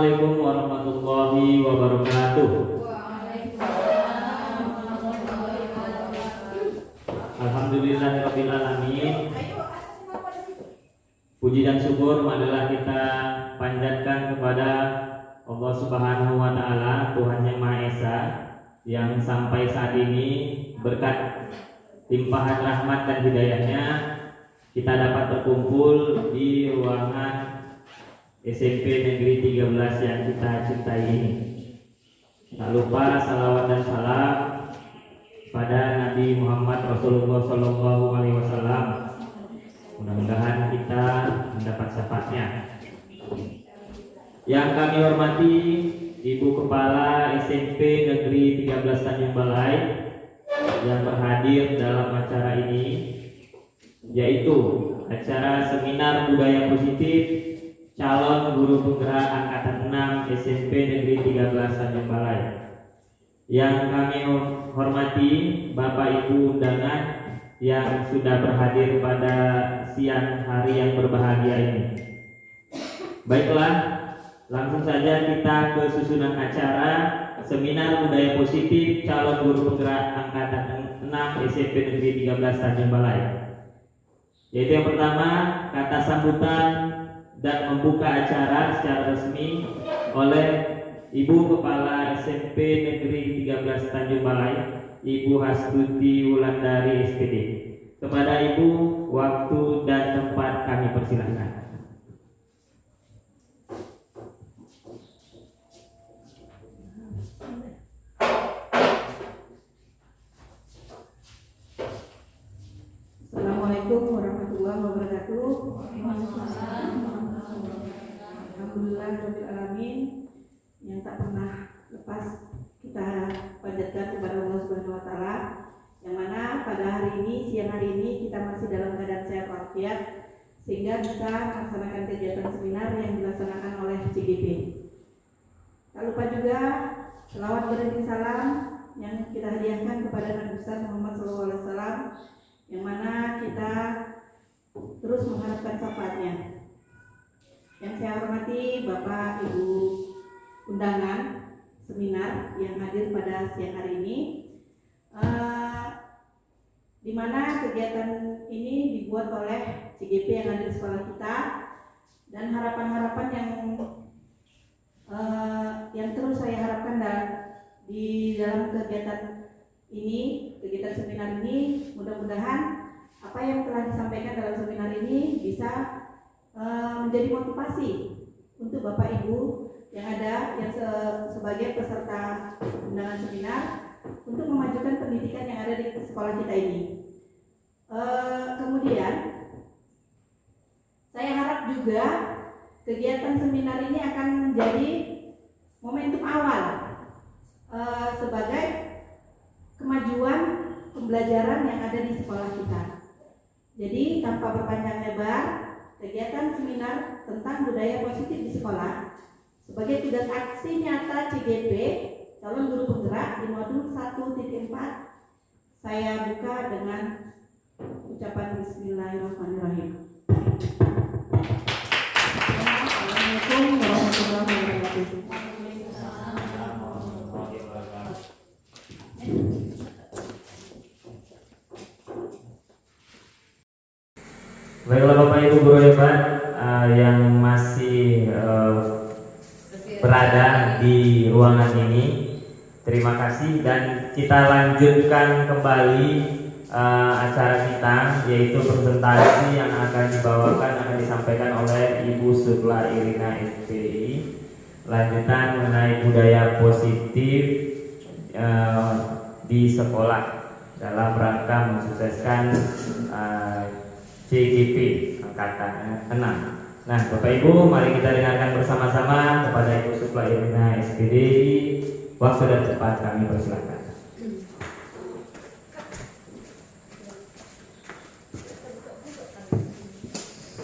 Assalamualaikum warahmatullahi wabarakatuh. Alhamdulillahirabbil alamin. Puji dan syukur adalah kita panjatkan kepada Allah Subhanahu wa taala, Tuhan yang Maha Esa, yang sampai saat ini berkat limpahan rahmat dan hidayahnya kita dapat berkumpul di ruangan SMP Negeri 13 yang kita cintai ini. Tak lupa salawat dan salam pada Nabi Muhammad Rasulullah SAW. Mudah-mudahan kita mendapat syafaatnya. Yang kami hormati Ibu Kepala SMP Negeri 13 Tanjung Balai yang berhadir dalam acara ini, yaitu acara seminar budaya positif calon guru penggerak angkatan 6 SMP Negeri 13 Tanjung Balai. Yang kami hormati Bapak Ibu undangan yang sudah berhadir pada siang hari yang berbahagia ini. Baiklah, langsung saja kita ke susunan acara seminar budaya positif calon guru penggerak angkatan 6 SMP Negeri 13 Tanjung Balai. Yaitu yang pertama, kata sambutan dan membuka acara secara resmi oleh Ibu Kepala SMP Negeri 13 Tanjung Balai, Ibu Hastuti Wulandari SPD. Kepada Ibu, waktu dan tempat kami persilahkan. Assalamualaikum warahmatullahi wabarakatuh. Alhamdulillahirabbil alamin, yang tak pernah lepas kita panjatkan kepada Allah Subhanahu wa taala, yang mana pada hari ini, siang hari ini kita masih dalam keadaan sehat walafiat sehingga bisa melaksanakan kegiatan seminar yang dilaksanakan oleh CGP. Tak lupa juga selawat beriring salam yang kita hadiahkan kepada Nabi besar Muhammad SAW, yang mana kita terus mengharapkan syafaatnya. Yang saya hormati Bapak Ibu undangan seminar yang hadir pada siang hari ini, di mana kegiatan ini dibuat oleh CGP yang ada di sekolah kita, dan harapan-harapan yang terus saya harapkan di dalam kegiatan ini, kegiatan seminar ini, mudah-mudahan apa yang telah disampaikan dalam seminar ini bisa menjadi motivasi untuk Bapak Ibu yang ada, yang sebagai peserta undangan seminar, untuk memajukan pendidikan yang ada di sekolah kita ini. Kemudian saya harap juga kegiatan seminar ini akan menjadi momentum awal sebagai kemajuan pembelajaran yang ada di sekolah kita. Jadi tanpa berpanjang lebar, kegiatan seminar tentang budaya positif di sekolah sebagai tugas aksi nyata CGP calon guru penggerak di modul 1.4 saya buka dengan ucapan Bismillahirrahmanirrahim. Assalamualaikum warahmatullahi wabarakatuh. Baiklah Bapak Ibu guru hebat yang masih berada di ruangan ini, terima kasih, dan kita lanjutkan kembali acara kita, yaitu presentasi yang akan disampaikan oleh Ibu Supla Irina SPI, lanjutan mengenai budaya positif di sekolah dalam rangka mensukseskan CGP angkatan 6. Nah, Bapak Ibu, mari kita dengarkan bersama-sama kepada Ibu Supla Irina SPD. Waktu dan tempat kami persilakan.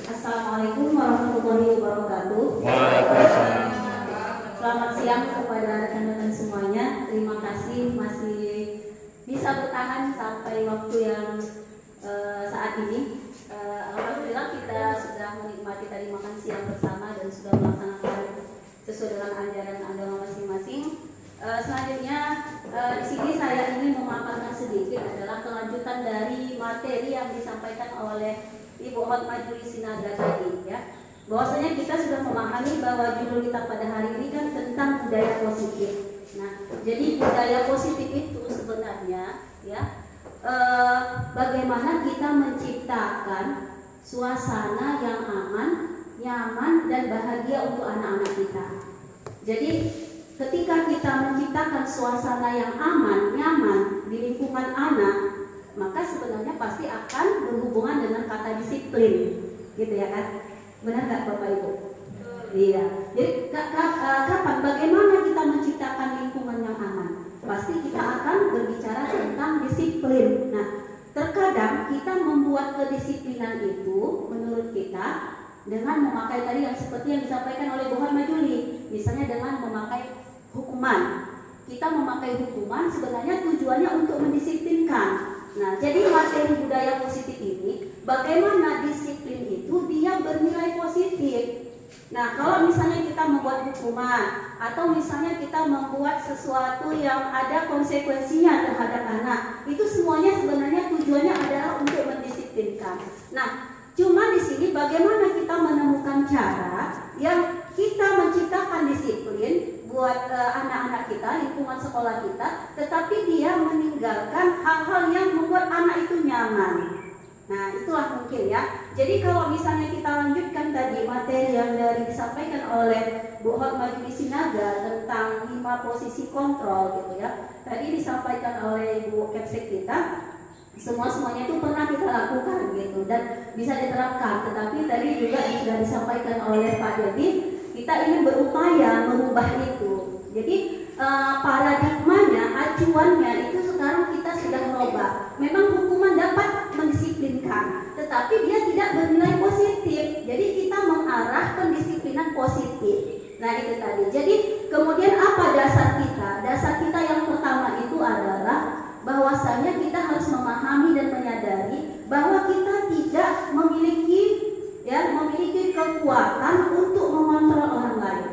Assalamualaikum warahmatullahi wabarakatuh. Waalaikumsalam. Selamat siang kepada rekan-rekan semuanya. Terima kasih masih bisa bertahan sampai waktu yang saat ini. Alhamdulillah kita sudah menikmati tadi makan siang bersama dan sudah melaksanakan sesuai dengan materi yang disampaikan oleh Ibu Hotmajuri Sinaga tadi ya. Bahwasanya kita sudah memahami bahwa judul kita pada hari ini kan tentang budaya positif. Nah, jadi budaya positif itu sebenarnya ya bagaimana kita menciptakan suasana yang aman, nyaman dan bahagia untuk anak-anak kita. Jadi ketika kita menciptakan suasana yang aman, nyaman di lingkungan anak, maka sebenarnya pasti akan berhubungan dengan kata disiplin, gitu ya kan? Benar nggak Bapak Ibu? Iya. Jadi kapan, bagaimana kita menciptakan lingkungan yang aman? Pasti kita akan berbicara tentang disiplin. Nah, terkadang kita membuat kedisiplinan itu menurut kita dengan memakai tadi yang seperti yang disampaikan oleh Bu Hotmajuri, misalnya dengan memakai hukuman. Kita memakai hukuman sebenarnya tujuannya untuk mendisiplinkan. Nah, jadi materi budaya positif ini, bagaimana disiplin itu dia bernilai positif. Nah, kalau misalnya kita membuat hukuman atau misalnya kita membuat sesuatu yang ada konsekuensinya terhadap anak, itu semuanya sebenarnya tujuannya adalah untuk mendisiplinkan. Nah, cuma di sini bagaimana kita menemukan cara yang kita menciptakan disiplin buat anak-anak kita, lingkungan sekolah kita, tetapi dia meninggalkan hal-hal yang membuat anak itu nyaman. Nah, itulah mungkin ya. Jadi kalau misalnya kita lanjutkan tadi materi yang disampaikan oleh Bu Hotmajuri Sinaga tentang 5 posisi kontrol gitu ya. Tadi disampaikan oleh Ibu Kepsek kita, semuanya itu pernah kita lakukan gitu dan bisa diterapkan. Tetapi tadi juga sudah disampaikan oleh Pak Dedi, kita ingin berupaya merubah itu. Jadi paradigmanya, acuannya itu sekarang kita sudah merubah. Memang hukuman dapat mendisiplinkan, tetapi dia tidak bernilai positif. Jadi kita mengarah pendisiplinan positif. Nah, itu tadi. Jadi kemudian apa dasar kita? Dasar kita yang pertama itu adalah bahwasanya kita harus memahami dan menyadari bahwa kita tidak memiliki kekuatan untuk mengontrol orang lain.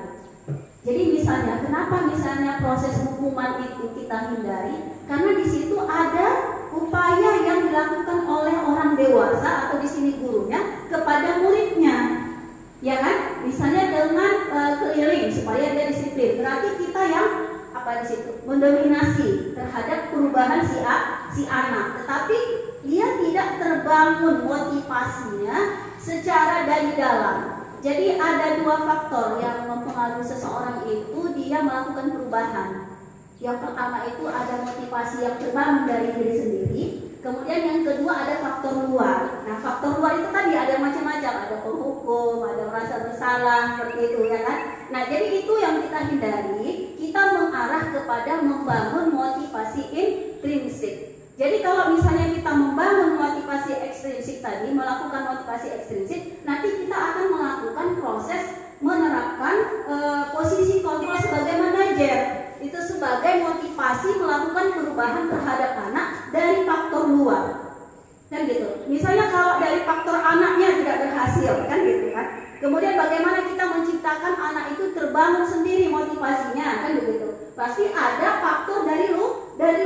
Jadi misalnya, kenapa misalnya proses hukuman itu kita hindari? Karena di situ ada upaya yang dilakukan oleh orang dewasa atau di sini gurunya kepada muridnya, ya kan? Misalnya dengan keliling supaya dia disiplin. Berarti kita yang di situ mendominasi terhadap perubahan si anak, tetapi dia tidak terbangun motivasinya secara dari dalam. Jadi ada 2 faktor yang mempengaruhi seseorang itu dia melakukan perubahan. Yang pertama itu ada motivasi yang terbangun dari diri sendiri. Kemudian yang kedua ada faktor luar. Nah, faktor luar itu tadi ada macam-macam, ada penghukum, ada merasa bersalah, seperti itu ya kan. Nah, jadi itu yang kita hindari. Kita mengarah kepada membangun motivasi intrinsik. Jadi kalau misalnya kita membangun motivasi ekstrinsik tadi, melakukan motivasi ekstrinsik, nanti kita akan melakukan proses menerapkan posisi kontrol sebagai manajer. Itu sebagai motivasi melakukan perubahan terhadap anak dari faktor luar. Kan gitu. Misalnya kalau dari faktor anaknya tidak berhasil, kan gitu kan. Kemudian bagaimana kita menciptakan anak itu terbangun sendiri motivasinya, kan begitu. Pasti ada faktor dari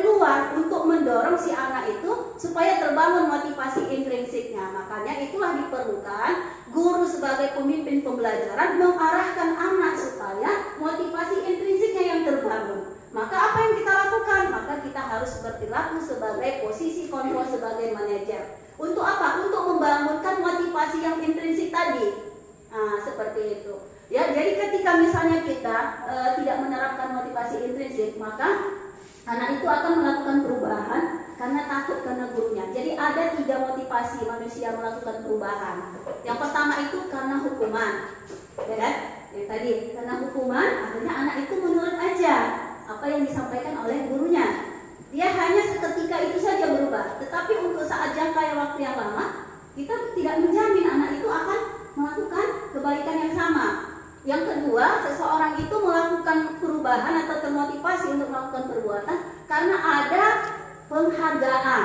luar untuk mendorong si anak itu supaya terbangun motivasi intrinsiknya. Makanya itulah diperlukan guru sebagai pemimpin pembelajaran mengarahkan anak supaya motivasi intrinsiknya yang terbangun. Maka apa yang kita lakukan? Maka kita harus berperilaku sebagai posisi kontrol sebagai manajer. Untuk apa? Untuk membangunkan motivasi yang intrinsik tadi. Nah, seperti itu. Ya, jadi ketika misalnya kita tidak menerapkan motivasi intrinsik, maka anak itu akan melakukan perubahan karena takut karena gurunya. Jadi ada 3 motivasi manusia melakukan perubahan. Yang pertama itu karena hukuman, ya kan? Yang tadi karena hukuman, artinya anak itu menurut aja apa yang disampaikan oleh gurunya. Dia hanya seketika itu saja berubah. Tetapi untuk saat jangka waktu yang lama, kita tidak menjamin anak itu akan melakukan kebaikan yang sama. Yang kedua, seseorang itu melakukan perubahan atau termotivasi untuk melakukan perbuatan karena ada penghargaan,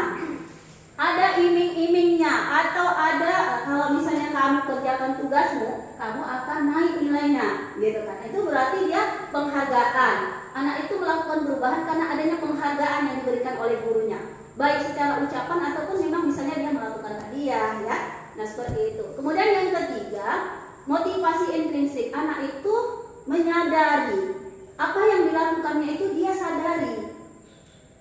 ada iming-imingnya, atau ada kalau misalnya kamu kerjakan tugasmu, kamu akan naik nilainya, gitu kan? Itu berarti dia penghargaan. Anak itu melakukan perubahan karena adanya penghargaan yang diberikan oleh gurunya. baik secara ucapan ataupun memang misalnya dia melakukan hadiah ya. Nah seperti itu. Kemudian yang ketiga, motivasi intrinsik. Anak itu menyadari apa yang dilakukannya itu, dia sadari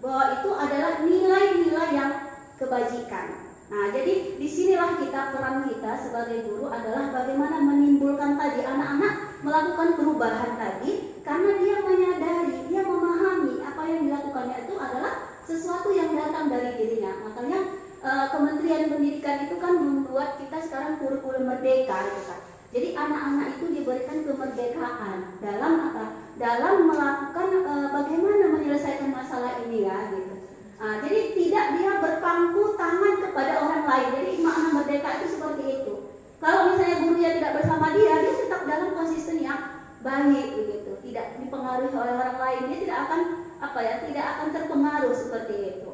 bahwa itu adalah nilai-nilai yang kebajikan. Nah, jadi disinilah peran kita sebagai guru adalah bagaimana menimbulkan tadi anak-anak melakukan perubahan tadi, karena dia menyadari, dia memahami apa yang dilakukannya itu adalah sesuatu yang datang dari dirinya. Makanya Kementerian Pendidikan itu kan membuat kita sekarang kurikulum merdeka, gitu kan. Jadi anak-anak itu diberikan kemerdekaan dalam apa? Dalam melakukan bagaimana menyelesaikan masalah ini ya, gitu. Jadi tidak dia berpangku tangan kepada orang lain. Jadi makna merdeka itu seperti itu. Kalau misalnya gurunya tidak bersama dia tetap dalam konsisten yang baik begitu. Tidak dipengaruhi oleh orang lain, dia tidak akan tidak akan terpengaruh seperti itu.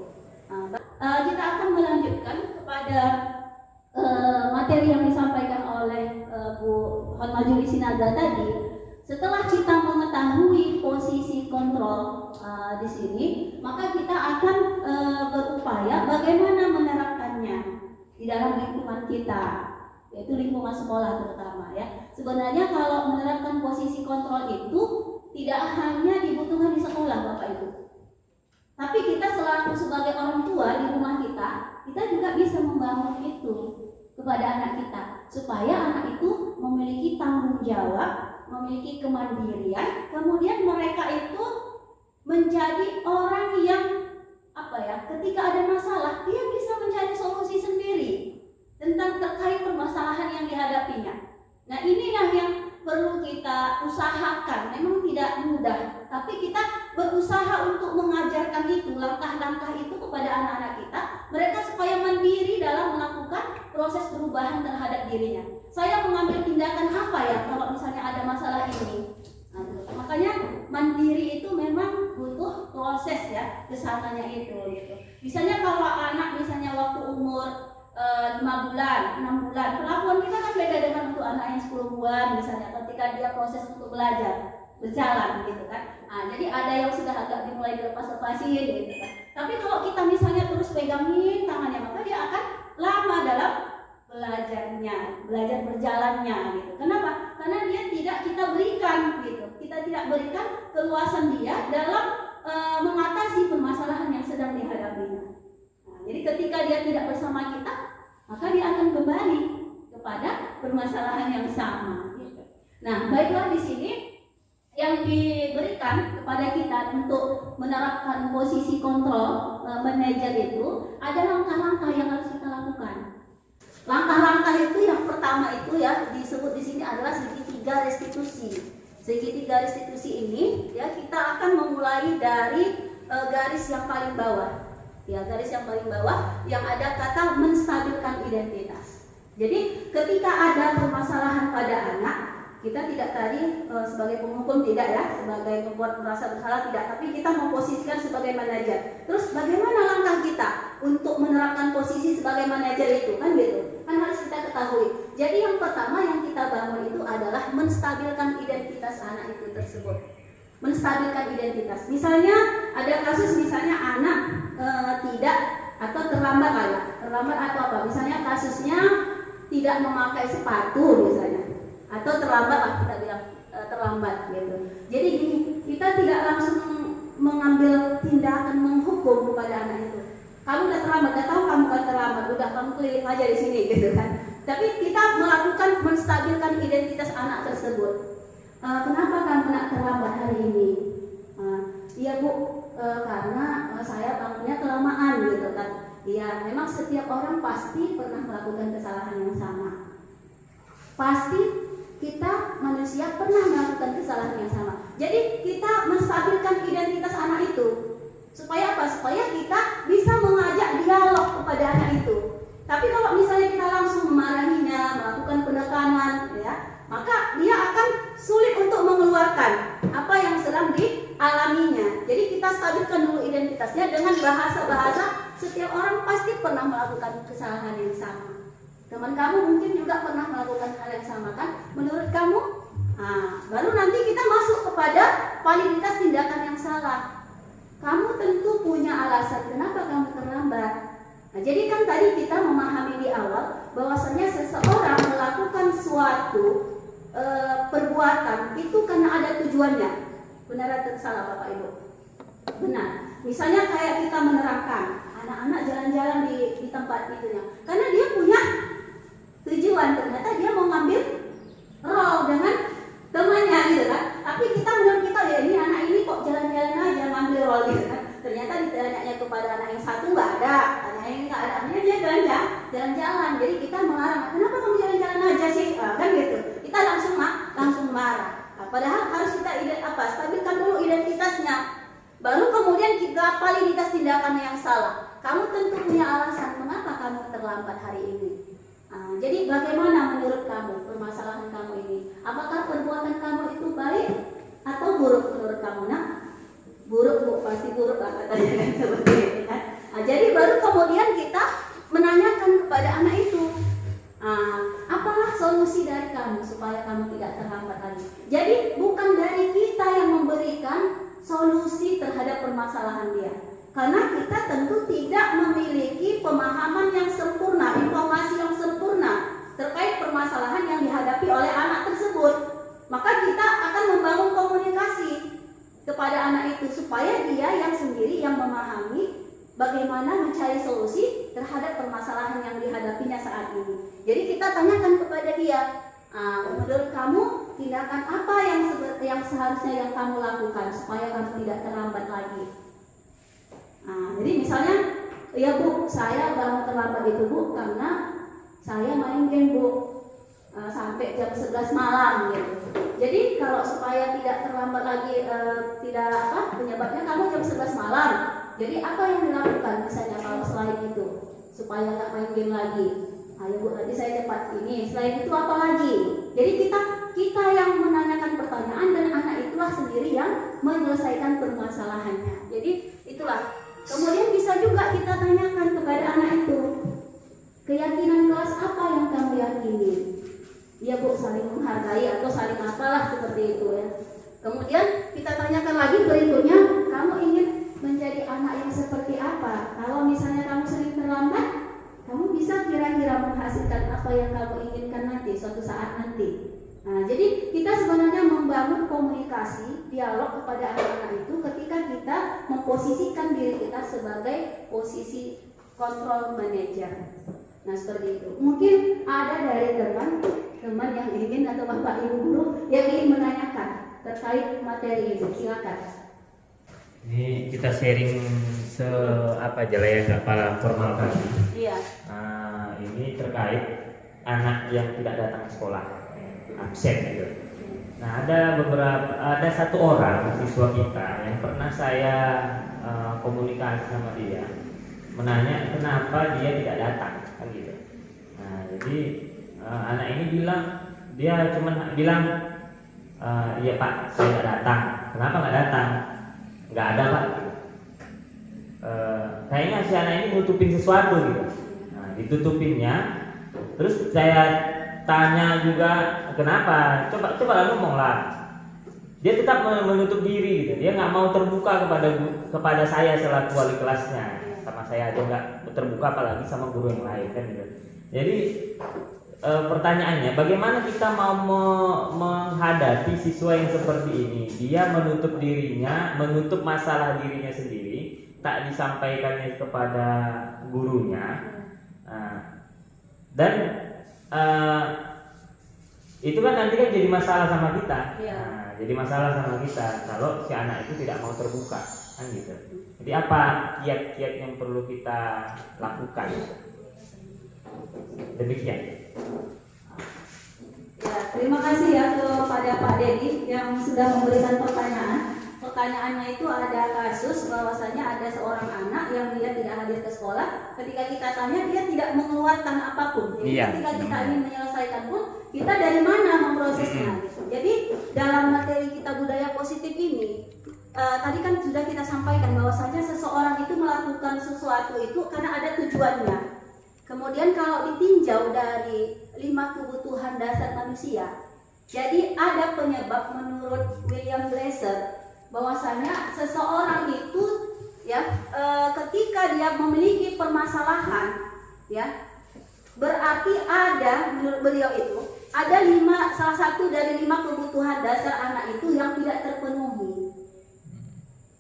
Kita akan melanjutkan kepada materi yang disampaikan oleh Bu Hotmajuri Sinaga tadi. Setelah kita mengetahui posisi kontrol di sini, maka kita akan berupaya bagaimana menerapkannya di dalam lingkungan kita, yaitu lingkungan sekolah terutama ya. Sebenarnya kalau menerapkan posisi kontrol itu tidak hanya dibutuhkan di sekolah Bapak Ibu, tapi kita selaku sebagai orang tua di rumah kita juga bisa membangun itu kepada anak kita, supaya anak itu memiliki tanggung jawab, memiliki kemandirian, kemudian mereka itu menjadi orang yang ketika ada masalah dia bisa mencari solusi sendiri tentang terkait permasalahan yang dihadapinya. Nah, inilah yang perlu kita usahakan. Memang tidak mudah, tapi kita berusaha untuk mengajarkan itu, langkah-langkah itu kepada anak-anak kita, mereka supaya mandiri dalam melakukan proses perubahan terhadap dirinya. Saya mengambil tindakan apa ya kalau misalnya ada masalah ini? Makanya mandiri itu memang butuh proses ya kesananya itu gitu. Misalnya kalau anak misalnya waktu umur 5 bulan, 6 bulan, perlakuan kita kan beda dengan untuk anak yang 10 bulan misalnya, ketika dia proses untuk belajar berjalan gitu kan. Jadi ada yang sudah agak dimulai dilepas-lepasin gitu kan. Tapi kalau kita misalnya terus pegangin tangannya, maka dia akan lama dalam belajar berjalannya gitu. Kenapa? Karena dia tidak kita berikan gitu. Kita tidak berikan keluasan dia dalam mengatasi permasalahan yang sedang dihadapinya. Jadi ketika dia tidak bersama kita, maka dia akan kembali kepada permasalahan yang sama. Gitu. Nah, baiklah di sini yang diberikan kepada kita untuk menerapkan posisi kontrol manajer itu ada langkah-langkah yang harus kita lakukan. Langkah-langkah itu yang pertama itu ya disebut di sini adalah segitiga restitusi. Segitiga restitusi ini ya kita akan memulai dari garis yang paling bawah. Ya, garis yang paling bawah yang ada kata menstabilkan identitas. Jadi ketika ada permasalahan pada anak, kita tidak tadi sebagai penghukum tidak ya, sebagai membuat merasa bersalah tidak, tapi kita memposisikan sebagai manajer. Terus bagaimana langkah kita untuk menerapkan posisi sebagai manajer itu kan gitu. Kan harus kita ketahui. Jadi yang pertama yang kita bangun itu adalah menstabilkan identitas anak itu tersebut. Menstabilkan identitas. Misalnya ada kasus misalnya anak tidak atau terlambat terlambat atau apa? Misalnya kasusnya tidak memakai sepatu misalnya, atau terlambat kita bilang terlambat gitu. Jadi gini, kita tidak langsung mengambil tindakan menghukum kepada anak itu. Kamu udah terlambat, udah tahu kamu kan terlambat, udah kamu keliling aja di sini gitu kan. Tapi kita melakukan menstabilkan identitas anak tersebut. Kenapa kamu nak terlambat hari ini? Iya Bu, karena saya bangunnya kelamaan gitu kan. Iya, memang setiap orang pasti pernah melakukan kesalahan yang sama. Pasti kita manusia pernah melakukan kesalahan yang sama. Jadi kita menstabilkan identitas anak itu. Supaya apa? Supaya kita bisa mengajak dialog kepada anak itu. Tapi kalau misalnya kita langsung memarahinya, melakukan penekanan ya, maka dia akan sulit untuk mengeluarkan apa yang sedang dialaminya. Jadi kita stabilkan dulu identitasnya dengan bahasa-bahasa setiap orang pasti pernah melakukan kesalahan yang sama. Teman kamu mungkin juga pernah melakukan hal yang sama kan? Menurut kamu? Baru nanti kita masuk kepada validitas tindakan yang salah. kamu tentu punya alasan kenapa kamu terlambat. Nah, jadi kan tadi kita memahami di awal bahwasanya seseorang melakukan suatu perbuatan itu karena ada tujuannya. Benar atau salah Bapak Ibu? Benar. Misalnya kayak kita menerangkan anak-anak jalan-jalan di tempat itunya, karena dia punya tujuan. Ternyata dia mau ngambil role dengan temannya gitu kan. Tapi kita menurut kita ya ini anak ini kok jalan-jalan aja ngambil role gitu kan. Ternyata ditanya kepada anak yang satu nggak ada, anak yang nggak ada, akhirnya dia jalan-jalan. Jadi kita melarang, kenapa kamu jalan-jalan aja sih? Kan gitu. Kita langsung marah. Nah, padahal harus kita stabilkan dulu identitasnya. Baru kemudian kita validitas tindakan yang salah. Kamu tentu punya alasan mengapa kamu terlambat hari ini. Jadi bagaimana menurut kamu permasalahan kamu ini? Apakah perbuatan kamu itu baik atau buruk menurut kamu? Nah, buruk Bu, pasti buruk lah katanya kan seperti itu kan. Jadi baru kemudian kita menanyakan kepada anak itu, apalah solusi dari kamu supaya kamu tidak terlambat lagi. Jadi bukan dari kita yang memberikan solusi terhadap permasalahan dia, karena kita tentu tidak memiliki pemahaman yang sempurna, informasi yang sempurna terkait permasalahan yang dihadapi oleh anak tersebut. Maka kita akan membangun komunikasi kepada anak itu supaya dia yang sendiri yang memahami bagaimana mencari solusi terhadap permasalahan yang dihadapinya saat ini. Jadi kita tanyakan kepada dia, menurut kamu tindakan apa yang seharusnya yang kamu lakukan supaya kamu tidak terlambat lagi. Jadi misalnya, ya Bu, saya bangun terlambat itu Bu karena saya main game Bu sampai jam 11 malam gitu. Jadi kalau supaya tidak terlambat lagi, penyebabnya kamu jam 11 malam. Jadi apa yang dilakukan misalnya kalau selain itu supaya nggak main game lagi? Ayo Bu, nanti saya cepat ini. Selain itu apa lagi? Jadi kita yang menanyakan pertanyaan dan anak itulah sendiri yang menyelesaikan permasalahannya. Jadi itulah. Kemudian bisa juga kita tanyakan kepada anak itu, keyakinan kelas apa yang kamu yakini? Ya Bu, saling menghargai atau saling apalah seperti itu ya. Kemudian kita tanyakan lagi berikutnya, kamu ingin menjadi anak yang seperti apa? Kalau misalnya kamu sering terlambat, kamu bisa kira-kira menghasilkan apa yang kamu inginkan nanti, suatu saat nanti. Nah, jadi kita sebenarnya membangun komunikasi, dialog kepada anak-anak itu ketika kita memposisikan diri kita sebagai posisi control manager. Nah, seperti itu. Mungkin ada dari teman yang ingin atau Bapak Ibu guru yang ingin menanyakan terkait materi ini. Silakan. Ini kita sharing aja lah ya, nggak pada formal kan. Iya. Ini terkait anak yang tidak datang ke sekolah, absen gitu. Nah, ada satu orang siswa kita yang pernah saya komunikasi sama dia, menanya kenapa dia tidak datang, kan gitu. Nah, jadi anak ini dia cuma bilang, iya Pak, saya nggak datang. Kenapa nggak datang? Nggak ada Pak. Kayaknya si anak ini nutupin sesuatu gitu. Nah, ditutupinnya. Terus saya tanya juga kenapa? Coba ngomong lah. Dia tetap menutup diri gitu. Dia nggak mau terbuka kepada saya selaku wali kelasnya. Sama saya aja nggak terbuka, apalagi sama guru yang lain kan gitu. Jadi pertanyaannya, bagaimana kita mau menghadapi siswa yang seperti ini? Dia menutup dirinya, menutup masalah dirinya sendiri, tak disampaikannya kepada gurunya. Dan itu kan nanti kan jadi masalah sama kita. Nah, jadi masalah sama kita kalau si anak itu tidak mau terbuka, kan gitu. Jadi apa kiat-kiat yang perlu kita lakukan? Demikian. Ya, terima kasih ya kepada Pak Dedi yang sudah memberikan pertanyaan. Pertanyaannya itu ada kasus bahwasanya ada seorang anak yang dia tidak hadir ke sekolah. Ketika kita tanya, dia tidak mengeluarkan apapun. Jadi ketika kita ingin menyelesaikan pun, kita dari mana memprosesnya gitu. Jadi dalam materi kita budaya positif ini, tadi kan sudah kita sampaikan bahwasanya seseorang itu melakukan sesuatu itu karena ada tujuannya. Kemudian kalau ditinjau dari 5 kebutuhan dasar manusia, jadi ada penyebab menurut William Glasser bahwasanya seseorang itu ya, ketika dia memiliki permasalahan, ya, berarti ada, menurut beliau itu ada salah satu dari 5 kebutuhan dasar anak itu yang tidak terpenuhi.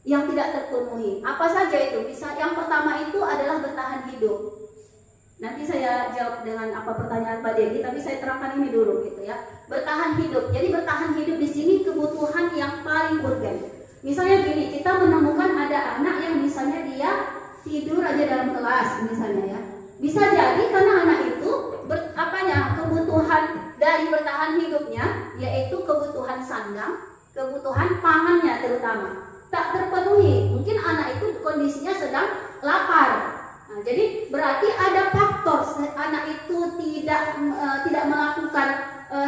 Yang tidak terpenuhi. Apa saja itu? Bisa, yang pertama itu adalah bertahan hidup. Nanti saya jawab dengan apa pertanyaan Pak Dedi, tapi saya terangkan ini dulu gitu ya. Bertahan hidup. Jadi bertahan hidup di sini kebutuhan yang paling urgen. Misalnya gini, kita menemukan ada anak yang misalnya dia tidur aja dalam kelas misalnya ya. Bisa jadi karena anak itu kebutuhan dari bertahan hidupnya yaitu kebutuhan sandang, kebutuhan pangannya terutama tak terpenuhi. Mungkin anak itu kondisinya sedang lapar. Nah, jadi berarti ada faktor anak itu tidak melakukan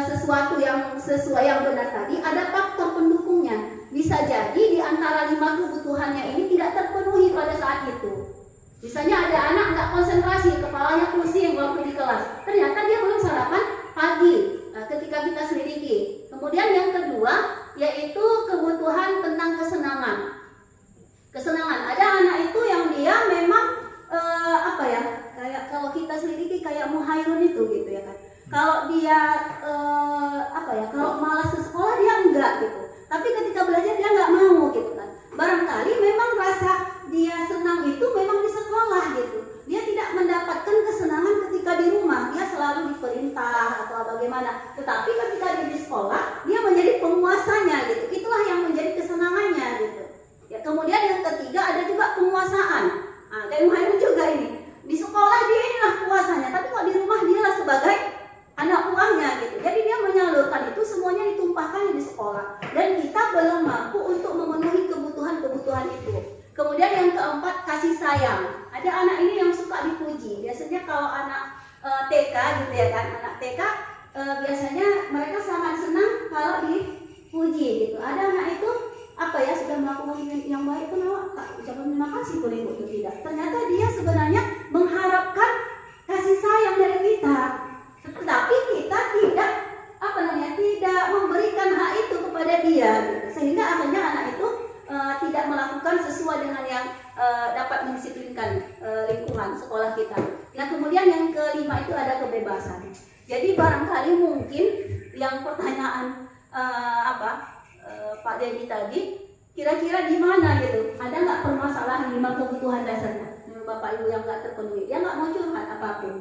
sesuatu yang sesuai yang benar tadi. Ada faktor pendukungnya. Bisa jadi di antara 5 kebutuhannya ini tidak terpenuhi pada saat itu. Misalnya ada anak nggak konsentrasi, kepalanya pusing waktu di kelas. Ternyata dia belum sarapan pagi ketika kita selidiki. Kemudian yang kedua yaitu kebutuhan tentang kesenangan. Kesenangan. Ada anak itu yang dia memang kayak kalau kita selidiki kayak Muhairun itu gitu ya kan. Kalau dia kalau malas ke sekolah dia enggak gitu. Tapi ketika belajar dia nggak mau gitu kan. Barangkali memang rasa dia senang itu memang di sekolah gitu. Dia tidak mendapatkan kesenangan ketika di rumah. Dia selalu diperintah atau bagaimana. Tetapi ketika dia di sekolah, dia menjadi penguasanya gitu. Itulah yang menjadi kesenangannya gitu. Ya, kemudian yang ketiga ada juga penguasaan. Nah, kayak Muhammad juga ini. Di sekolah dia inilah kuasanya, tapi kalau di rumah dialah sebagai anak buahnya gitu. Jadi dia menyalurkan itu semuanya ditumpahkan di sekolah. Dan kita belum mampu untuk memenuhi kebutuhan-kebutuhan itu. Kemudian yang keempat, kasih sayang. Ada anak ini yang suka dipuji. Biasanya kalau anak TK gitu ya kan, anak TK biasanya mereka sangat senang kalau dipuji gitu. Ada anak itu sudah melakukan yang baik pun ucapan terima kasih boleh itu tidak. Ternyata dia sebenarnya mengharapkan kasih sayang dari kita. Tetapi kita tidak memberikan hak itu kepada dia gitu. Sehingga akhirnya anak itu tidak melakukan sesuai dengan yang dapat mendisiplinkan lingkungan sekolah kita. Nah, kemudian yang kelima itu ada kebebasan. Jadi barangkali mungkin yang pertanyaan Pak Dedi tadi, kira-kira di mana gitu? Ada nggak permasalahan 5 kebutuhan dasarnya menurut Bapak Ibu yang nggak terpenuhi? Dia nggak mau curhat apapun.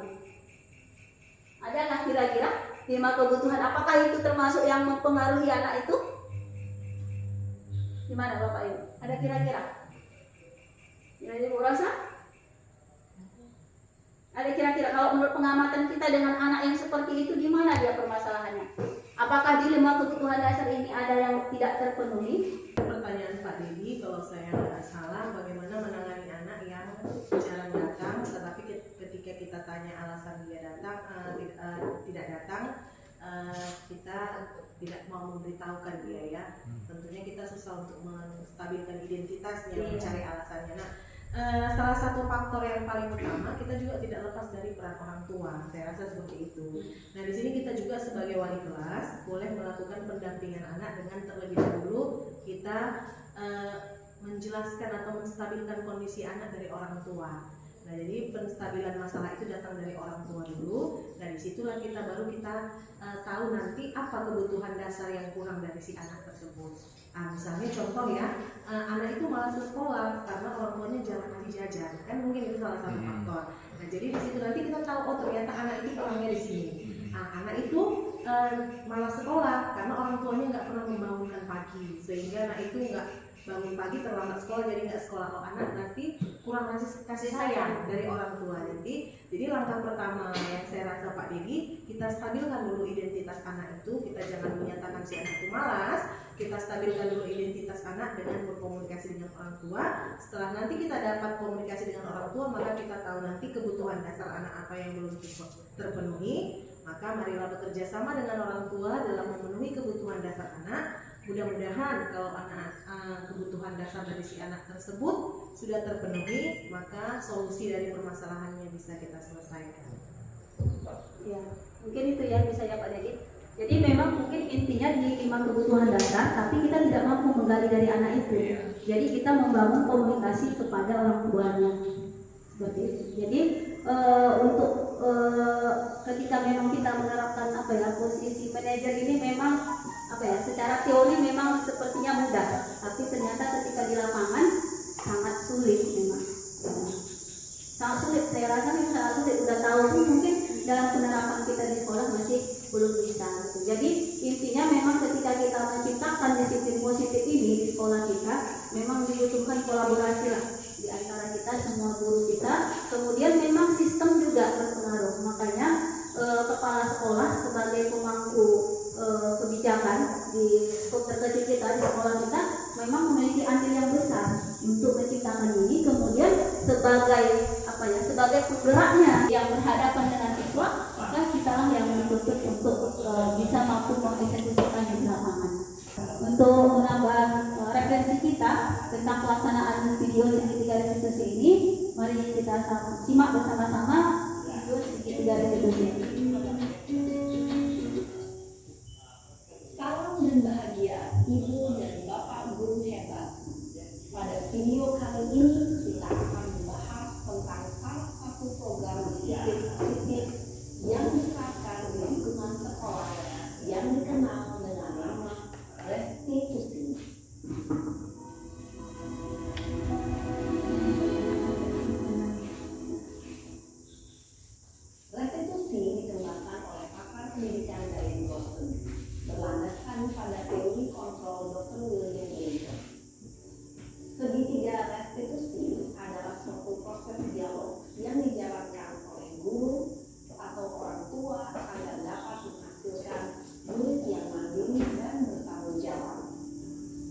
Ada nggak kira-kira 5 kebutuhan? Apakah itu termasuk yang mempengaruhi anak itu? Gimana Bapak Ibu? Ada kira-kira? Ibu rasa? Ada kira-kira kalau menurut pengamatan kita dengan anak yang seperti itu di mana dia permasalahannya? Apakah di 5 kebutuhan dasar ini ada yang tidak terpenuhi? Pertanyaan Pak Dedi, kalau saya tidak salah, bagaimana menangani anak yang jarang datang, tetapi ketika kita tanya alasan dia datang, tidak datang, kita tidak mau memberitahukan dia ya. Tentunya kita susah untuk menstabilkan identitasnya, mencari alasannya. Nah, salah satu faktor yang paling utama kita juga tidak lepas dari peran orang tua. Saya rasa seperti itu. Nah, di sini kita juga sebagai wali kelas boleh melakukan pendampingan anak dengan terlebih dahulu kita menjelaskan atau menstabilkan kondisi anak dari orang tua. Nah, jadi penstabilan masalah itu datang dari orang tua dulu. Dari situlah baru kita tahu nanti apa kebutuhan dasar yang kurang dari si anak tersebut. Misalnya contoh ya, anak itu malas ke sekolah karena orang tuanya jarang ngasih jajan, kan mungkin itu salah satu faktor. Nah, jadi di situ nanti kita tahu ternyata anak itu kurangnya di sini. Anak itu malas sekolah karena orang tuanya nggak pernah membangunkan pagi, sehingga anak itu nggak bangun pagi, terlambat sekolah, jadi nggak sekolah. Kalau anak nanti kurang kasih sayang dari orang tua. Jadi langkah pertama yang saya rasa Pak Dedi, kita stabilkan dulu identitas anak itu. Kita jangan menyatakan si anak itu malas. Kita stabilkan dulu identitas anak dengan berkomunikasi dengan orang tua. Setelah nanti kita dapat komunikasi dengan orang tua, maka kita tahu nanti kebutuhan dasar anak apa yang belum terpenuhi. Maka marilah bekerja sama dengan orang tua dalam memenuhi kebutuhan dasar anak. Mudah-mudahan kalau kebutuhan dasar dari si anak tersebut sudah terpenuhi, maka solusi dari permasalahannya bisa kita selesaikan. Ya, mungkin itu ya bisa ya Pak Dedi. Jadi memang mungkin intinya di 5 kebutuhan dasar, tapi kita tidak mampu menggali dari anak itu. Jadi kita membangun komunikasi kepada orang tuanya. Seperti itu. Jadi untuk ketika memang kita menerapkan posisi manajer ini memang secara teori memang sepertinya mudah, tapi ternyata ketika di lapangan sangat sulit memang. Sangat sulit, saya rasa ini sangat sulit. Udah tahu pun mungkin dalam penerapan kita di sekolah masih belum bisa gitu. Jadi intinya memang ketika kita menciptakan disiplin positif ini di sekolah kita, memang dibutuhkan kolaborasi lah di antara kita semua guru kita. Kemudian memang sistem juga berpengaruh. Makanya kepala sekolah sebagai pemangku kebijakan di skop terkecil kita di sekolah kita memang memiliki andil yang besar untuk menciptakan ini. Kemudian sebagai penggeraknya yang berhadapan dengan siswa, maka kita lah yang menuntut untuk bisa mampu mengeksekusikan di lapangan. Untuk menambah referensi kita tentang pelaksanaan video segitiga restitusi ini, mari kita simak bersama-sama video segitiga restitusi. Salam dan bahagia Ibu dan Bapak guru hebat. Pada video kali ini kita akan membahas tentang salah satu program disiplin positif yang diterapkan di lingkungan sekolah yang dikenal dengan nama restitusi. Restitusi dikembangkan oleh pakar pendidikan dari Boston, berlandaskan pada teori kontrol Dr. William James. Segitiga restitusi adalah suatu proses dialog yang dijalankan oleh guru atau orang tua agar dapat menghasilkan murid yang mandiri dan bertanggung jawab.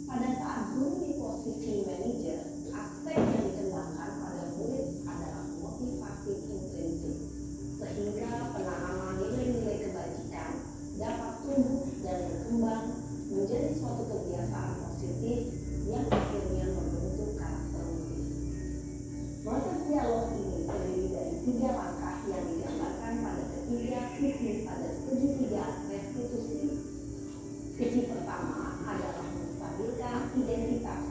Pada saat guru di posisi manajer, aspek yang dikembangkan pada murid adalah motivasi intrinsik, sehingga penanaman nilai-nilai kebajikan dapat tumbuh dan berkembang menjadi suatu kebiasaan positif yang akhirnya membentuk karakter murid. Proses dialog ini terdiri dari 3 langkah yang digambarkan pada ketiga sisi pada segitiga restitusi. Sisi pertama adalah menstabilkan identitas.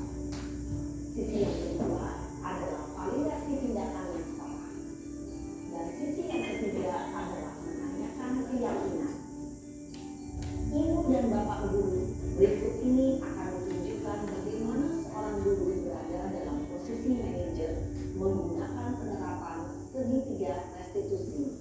Sisi yang kedua adalah validasi tindakan yang salah. Dan sisi yang ketiga adalah menanyakan keyakinan. Ibu dan Bapak guru, berikut ini akan menunjukkan bagaimana seorang guru berada dalam posisi manajer menggunakan penerapan segitiga restitusi.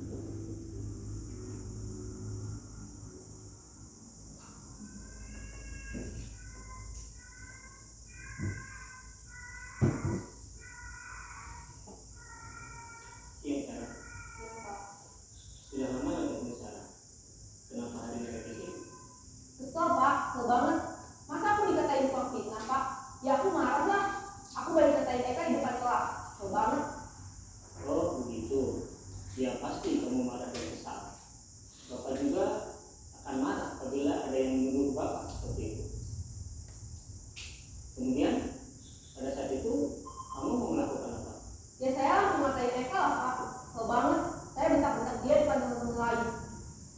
Iya, Sarah. Sudah lama nggak ketemu Sarah? Kenapa hari ini revisi? Kesel Pak, kesel banget. Masa aku dikatain tukang fitnah Pak? Ya aku marah lah. Aku balik katain Eka di depan kelas. Kesel banget. Oh begitu. Ya pasti kamu marah dan kesal. Bapak juga akan marah apabila ada yang menuduh Bapak seperti itu. Kemudian pada saat itu kamu mau melakukan apa? Ya saya langsung ngatain Eka lah Pak. Kesel banget. Saya bentak-bentak dia depan teman-teman lain.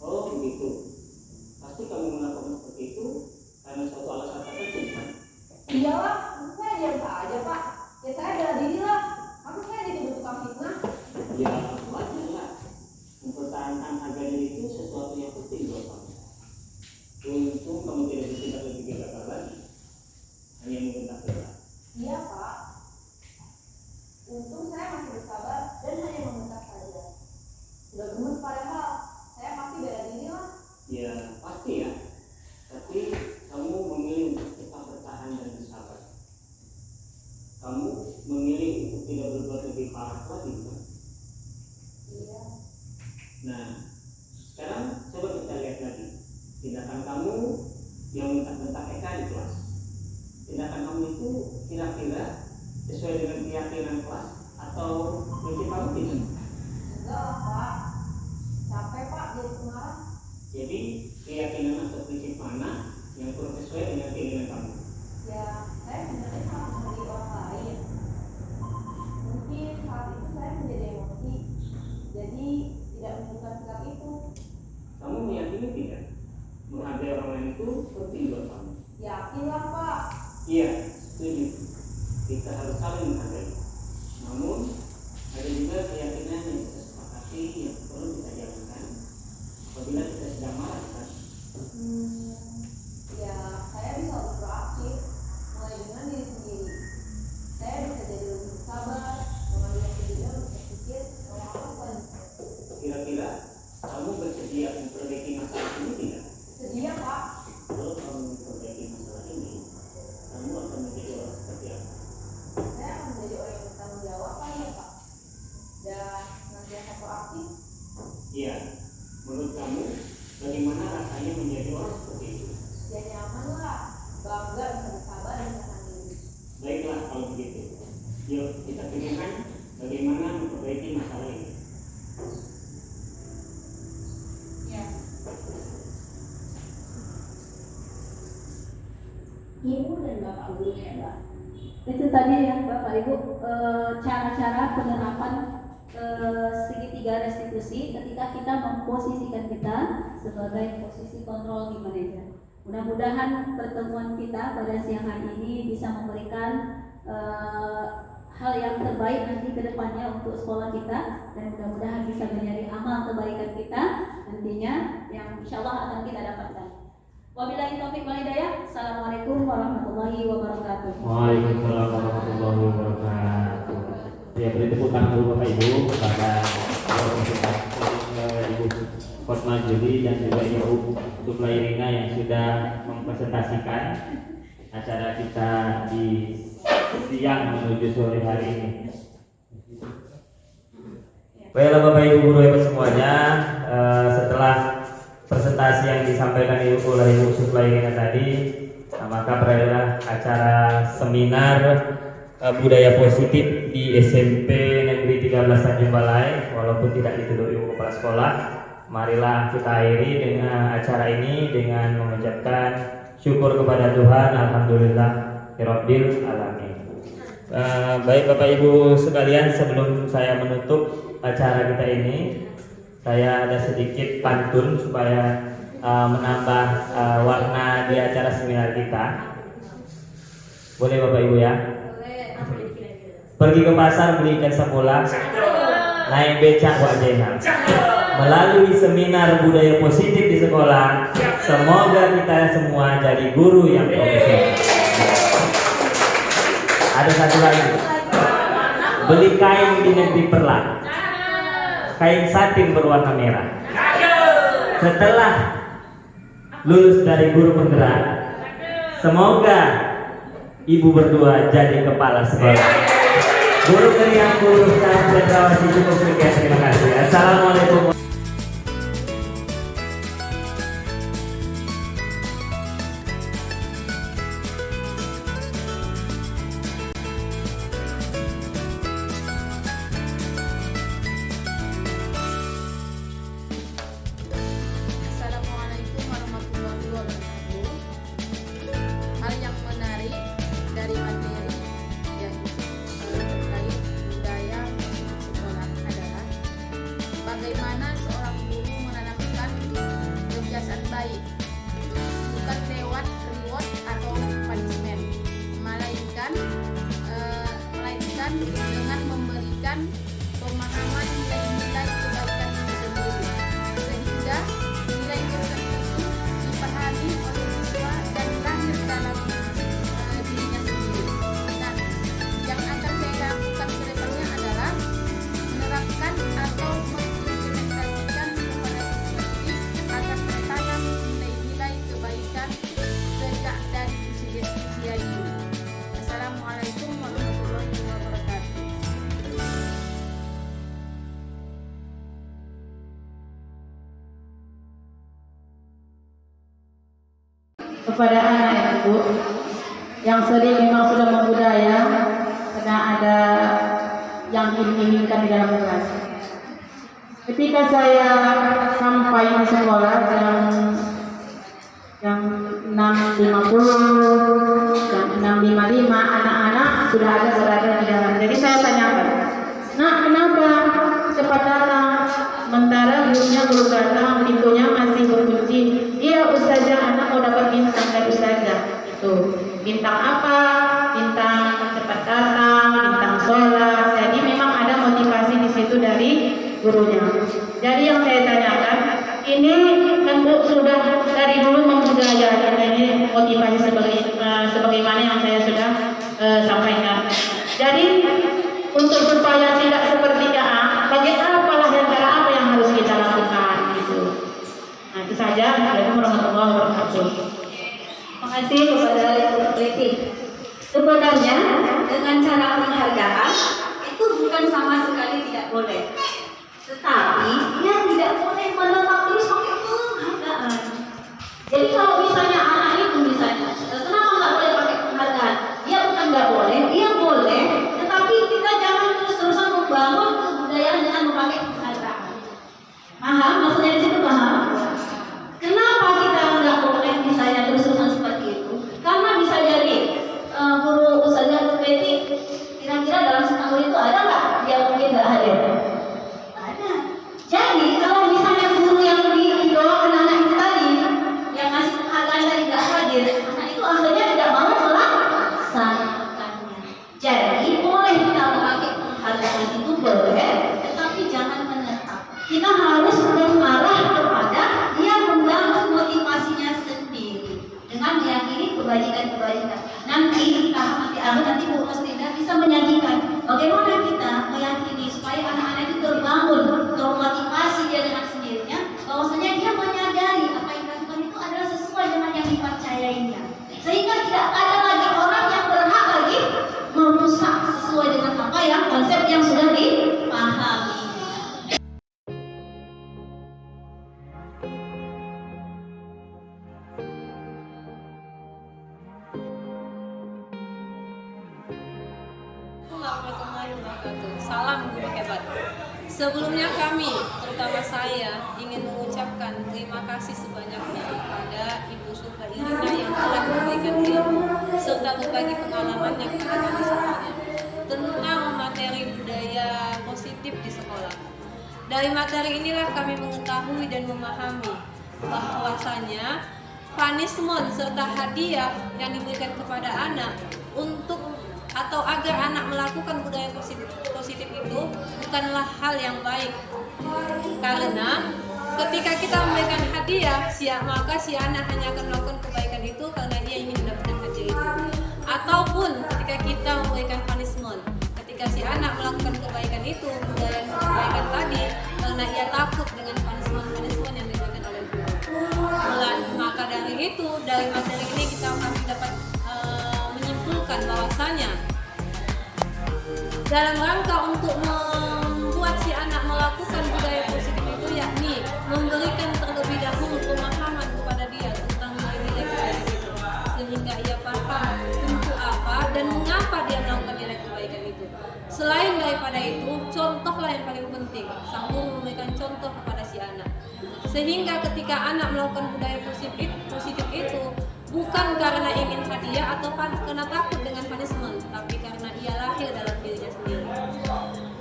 Oh begitu. Pasti kamu melakukan seperti itu karena suatu alasan tertentu kan? Iyalah, maksud saya diam saja Pak. Ya saya bela diri lah. Maksud saya dituduh tukang fitnah. Ya wajar lah. Mempertahankan harga diri itu sesuatu yang penting buat kamu. Untung kamu tidak bertindak lebih gegabah lagi. Hanya membentak-bentak. Iya Pak. Untung saya masih bersabar dan hanya membentak saja. Sudah gemes padahal. Saya pasti bela diri lah. Ya pasti ya. Tapi kamu memilih untuk tetap bertahan dan bersabar. Kamu memilih untuk tidak berbuat lebih parah lagi kan? Iya. Nah, sekarang coba kita lihat lagi tindakan kamu yang bentak-bentak Eka di kelas. Tindakan kamu itu kira-kira sesuai dengan keyakinan kelas atau prinsip kamu tidak? Enggak lah Pak. Capek Pak jadi pengarah. Jadi keyakinan atau prinsip mana yang kurang sesuai dengan keinginan kamu? Ya saya sebenarnya sangat menghargai orang lain. Mungkin saat itu saya saling menghargai. Namun ada juga keyakinan yang kita sepakati yang perlu kita jalankan apabila kita sedang marah kan. Ya, saya bisa berproaktif mulai dengan diri sendiri. Saya bisa jadi lebih sabar, mengambil kebijakan untuk berpikir bahwa apa. Kira-kira kamu bersedia memperbaiki masalah ini tidak? Sedia, Pak. Kalau kamu memperbaiki masalah ini, kamu akan menjadi orang seperti apa? Saya akan menjadi orang yang bertanggung jawab, Pak, ya, Pak. Dan senantiasa proaktif. Iya. Menurut kamu, bagaimana rasanya menjadi orang seperti itu? Ya nyaman lah, bangga bisa bersabar dan tahan diri. Baiklah kalau begitu. Yuk kita pikirkan bagaimana memperbaiki masalah ini. Ya. Ibu dan Bapak Guru hebat. Itu tadi ya Bapak Ibu, cara-cara penerapan segitiga restitusi ketika kita memposisikan kita sebagai posisi controlling manager. Mudah-mudahan pertemuan kita pada siang hari ini bisa memberikan hal yang terbaik nanti ke depannya untuk sekolah kita, dan mudah-mudahan bisa menjadi amal kebaikan kita nantinya yang insya Allah akan kita dapatkan. Wabillahi taufiq wal hidayah. Assalamualaikum warahmatullahi wabarakatuh. Waalaikumsalam warahmatullahi wabarakatuh. Ya, beri tepuk tangan dulu Bapak Ibu kepada Ibu Fatma Juli dan juga Ibu Suklairina yang sudah mempresentasikan acara kita di siang menuju sore hari ini. Baiklah Bapak Ibu guru hebat semuanya, setelah presentasi yang disampaikan oleh Ibu Suklairina tadi, maka berakhirlah acara seminar budaya positif di SMP Negeri 13 Tanjung Balai. Walaupun tidak dituduh Ibu Kepala Sekolah, marilah kita akhiri dengan acara ini dengan mengucapkan syukur kepada Tuhan. Alhamdulillah Rabbil Alamin. Baik Bapak Ibu sekalian, sebelum saya menutup acara kita ini, saya ada sedikit pantun supaya menambah warna di acara seminar kita. Boleh Bapak Ibu ya? Pergi ke pasar beli ikan sekolah, naik becak wak jenang. Melalui seminar budaya positif di sekolah, semoga kita semua jadi guru yang profesional. Ada satu lagi, beli kain di negeri perlat, kain satin berwarna merah. Setelah lulus dari guru penggerak, semoga ibu berdua jadi kepala sekolah. Guru Keriang, Guru Cendrawasih, cukup sekian, terima kasih. Assalamualaikum. Assalamualaikum warahmatullahi wabarakatuh. Hal yang menarik dari materi yang terkait budaya sekolah adalah bagaimana seorang guru menanamkan kebiasaan baik, bukan lewat reward atau punishment, melainkan dengan memberikan pemahaman nilai-nilai kebaikan itu sendiri, sehingga nilai kebaikan itu dipahami oleh siswa dan lahir dalam dirinya sendiri. Nah, yang akan saya lakukan ke depannya adalah menerapkan atau mengimplementasikan kepada siswa ini agar tertanam nilai-nilai kebaikan sejak dari usia dini. Assalamualaikum warahmatullahi wabarakatuh. Kepada anak dan ibu yang sering memang sudah membudaya karena ada yang diinginkan di dalam kelas. Ketika saya sampai di sekolah jam 6.50, jam 6.55, anak-anak sudah ada berada di dalam. Jadi saya tanyakan, "Nak, kenapa cepat datang? Sementara gurunya belum datang, pintunya masih berkunci." "Iya Ustazah, anak mau dapat bintang dari Ustazah." Itu. Bintang apa? Bintang cepat datang, bintang sholat. Jadi memang ada motivasi di situ dari gurunya. Jadi yang saya tanyakan, ini kan Bu sudah dari dulu membudaya, ini motivasi sebagaimana yang saya sudah sampaikan. Jadi untuk supaya tidak seperti bagaimana cara apa yang harus kita lakukan gitu. Nah itu saja. Assalamualaikum warahmatullahi wabarakatuh. Terima kasih kepada Ibu Priti. Sebenarnya dengan cara penghargaan itu bukan sama sekali tidak boleh, tetapi dia tidak boleh menolak terus pakai penghargaan. Jadi kalau misalnya anak itu misalnya, kenapa nggak boleh pakai penghargaan? Dia bukan nggak boleh, dia boleh, tetapi kita jangan terus-terusan membangun kebudayaan dengan memakai penghargaan. Paham? Maksudnya di situ paham? Kenapa kita nggak boleh misalnya terus-terusan seperti itu? Karena bisa jadi guru Ustazah Betty kira-kira dalam setahun itu ada nggak dia mungkin nggak hadir? Ada. Jadi kalau misalnya guru yang didoakan anak itu tadi yang ngasih penghargaan tadi nggak hadir, anak itu akhirnya tidak mau melaksanakannya. Jadi boleh kita memakai penghargaan itu boleh, tetapi jangan menetap. Kita harus mengarah kepada dia membangun motivasinya sendiri dengan meyakini kebajikan-kebajikan. Nanti tahap nanti Bu Rostinda bisa menyajikan bagaimana kita meyakini supaya anak-anak itu terbangun, termotivasi dia dengan sendirinya, bahwasanya dia menyadari apa yang dilakukan itu adalah sesuai dengan yang dipercayainya, sehingga tidak ada lagi orang yang berhak lagi merusak sesuai dengan apa yang konsep yang sudah dipahami. Warahmatullahi wabarakatuh. Salam guru hebat. Sebelumnya kami, terutama saya, ingin mengucapkan terima kasih sebanyaknya kepada Ibu Sufra Irina yang telah memberikan ilmu serta berbagi pengalamannya kepada kami semuanya tentang materi budaya positif di sekolah. Dari materi inilah kami mengetahui dan memahami bahwasanya punishment serta hadiah yang diberikan kepada anak untuk atau agar anak melakukan budaya positif itu bukanlah hal yang baik, karena ketika kita memberikan hadiah maka si anak hanya akan melakukan kebaikan itu karena dia ingin mendapatkan hadiah itu, ataupun ketika kita memberikan punishment ketika si anak melakukan kebaikan itu budaya kebaikan tadi karena ia takut dengan punishment yang diberikan oleh guru. Maka dari itu dari materi ini kita akan dapat menyimpulkan bahwasanya dalam rangka untuk membuat si anak melakukan budaya positif itu yakni memberikan terlebih dahulu pemahaman kepada dia tentang nilai-nilai kebaikan itu sehingga ia paham untuk apa dan mengapa dia melakukan nilai kebaikan itu. Selain daripada itu, contohlah yang paling penting, sang guru memberikan contoh kepada si anak sehingga ketika anak melakukan budaya positif itu bukan karena ingin hadiah atau karena takut dengan punishment, tapi karena ia lahir dalam dirinya sendiri.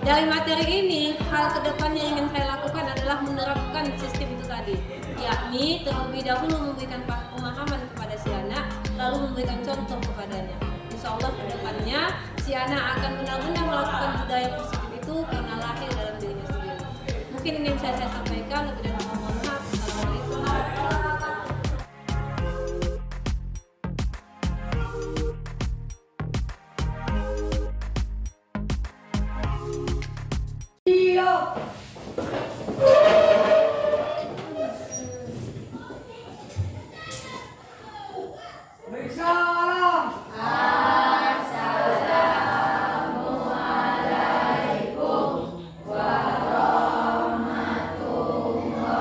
Dari materi ini, hal kedepannya yang ingin saya lakukan adalah menerapkan sistem itu tadi, yakni terlebih dahulu memberikan pemahaman kepada si anak, lalu memberikan contoh kepadanya. Insya Allah kedepannya si anak akan benar-benar melakukan budaya positif itu karena lahir dalam dirinya sendiri. Mungkin ini yang saya sampaikan, lebih dari mohon maaf. Assalamualaikum warahmatullahi wabarakatuh. Assalamualaikum warahmatullahi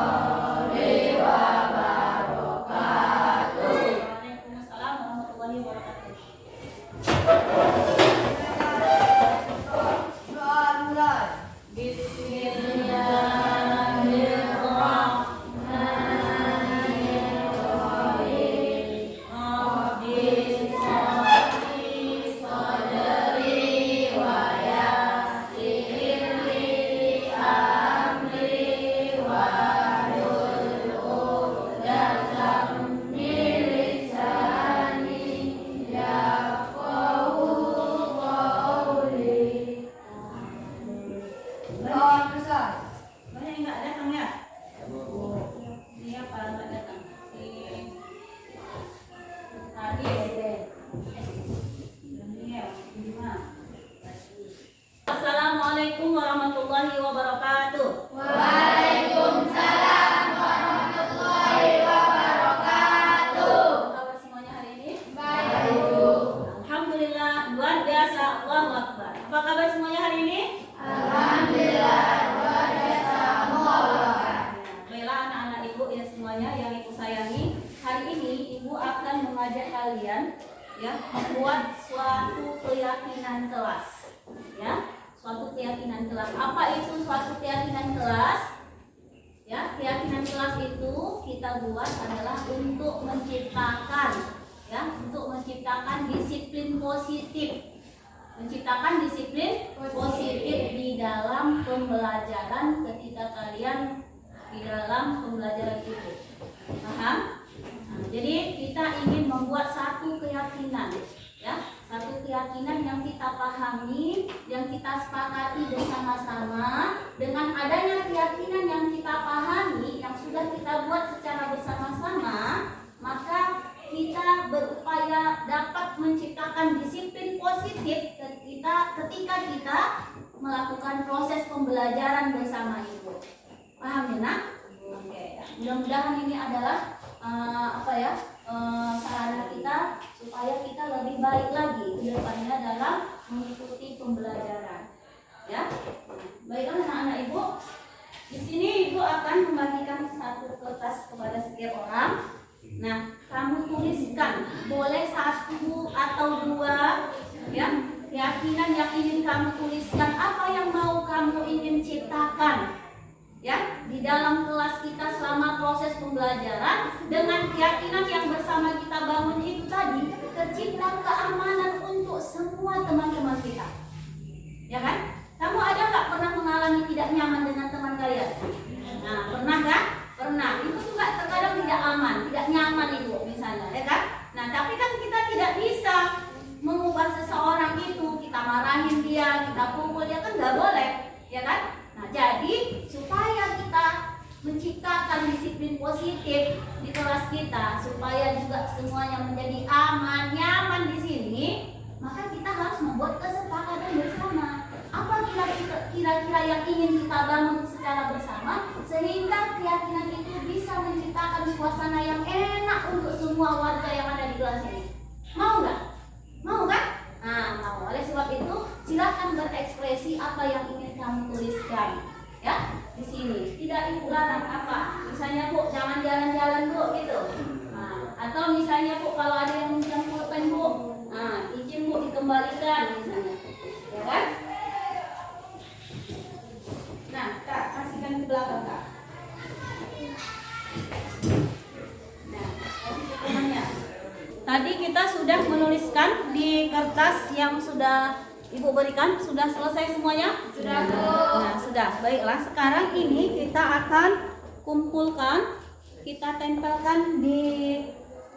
semuanya yang Ibu sayangi, hari ini Ibu akan mengajak kalian ya membuat suatu keyakinan kelas. Ya, suatu keyakinan kelas. Apa itu suatu keyakinan kelas? Ya, keyakinan kelas itu kita buat adalah untuk menciptakan disiplin positif. Menciptakan disiplin positif di dalam pembelajaran ketika kalian di dalam pembelajaran itu. Paham? Nah, jadi kita ingin membuat satu keyakinan, ya, satu keyakinan yang kita pahami, yang kita sepakati bersama-sama. Dengan adanya keyakinan yang kita pahami, yang sudah kita buat secara bersama-sama, maka kita berupaya dapat menciptakan disiplin positif ketika kita melakukan proses pembelajaran bersama Ibu. Paham ya, Nak? Oke, ya. Mudah-mudahan ini adalah sarana kita supaya kita lebih baik lagi ke depannya dalam mengikuti pembelajaran. Ya, baiklah anak-anak Ibu. Di sini Ibu akan membagikan satu kertas kepada setiap orang. Nah, kamu tuliskan, boleh 1 atau 2, ya, keyakinan yang ingin kamu tuliskan, apa yang mau kamu ingin ciptakan, ya, di dalam kelas kita selama proses pembelajaran, dengan keyakinan yang bersama kita bangun itu tadi, tercipta keamanan untuk semua teman-teman kita, ya kan? Kamu ada nggak pernah mengalami tidak nyaman dengan teman kalian? Nah, pernah nggak? Pernah. Itu juga terkadang tidak aman, tidak nyaman Ibu misalnya, ya kan? Nah, tapi kan kita tidak bisa mengubah seseorang itu, kita marahin dia, kita pukul dia, kan nggak boleh, ya kan? Nah, jadi supaya kita menciptakan disiplin positif di kelas kita, supaya juga semuanya menjadi aman, nyaman di sini, maka kita harus membuat kesepakatan bersama. Apa kira-kira yang ingin kita bangun secara bersama, sehingga keyakinan itu bisa menciptakan suasana yang enak untuk semua warga yang ada di kelas ini. Mau nggak? Mau kan? Nah, mau. Oleh sebab itu, silakan berekspresi apa yang ingin kamu tuliskan, ya, di sini. Tidak Ibu larang apa. Misalnya Bu, jangan jalan-jalan Bu, gitu. Nah, atau misalnya Bu, kalau ada yang minjem pulpen Bu, nah, izin Bu dikembalikan, misalnya, ya kan? Nah, Kak, kasihkan ke belakang, Kak. Nah, kasih ke temannya. Tadi kita sudah menuliskan di kertas yang sudah Ibu berikan. Sudah selesai semuanya? Sudah, Bu. Nah, sudah. Baiklah, sekarang ini kita akan kumpulkan, kita tempelkan di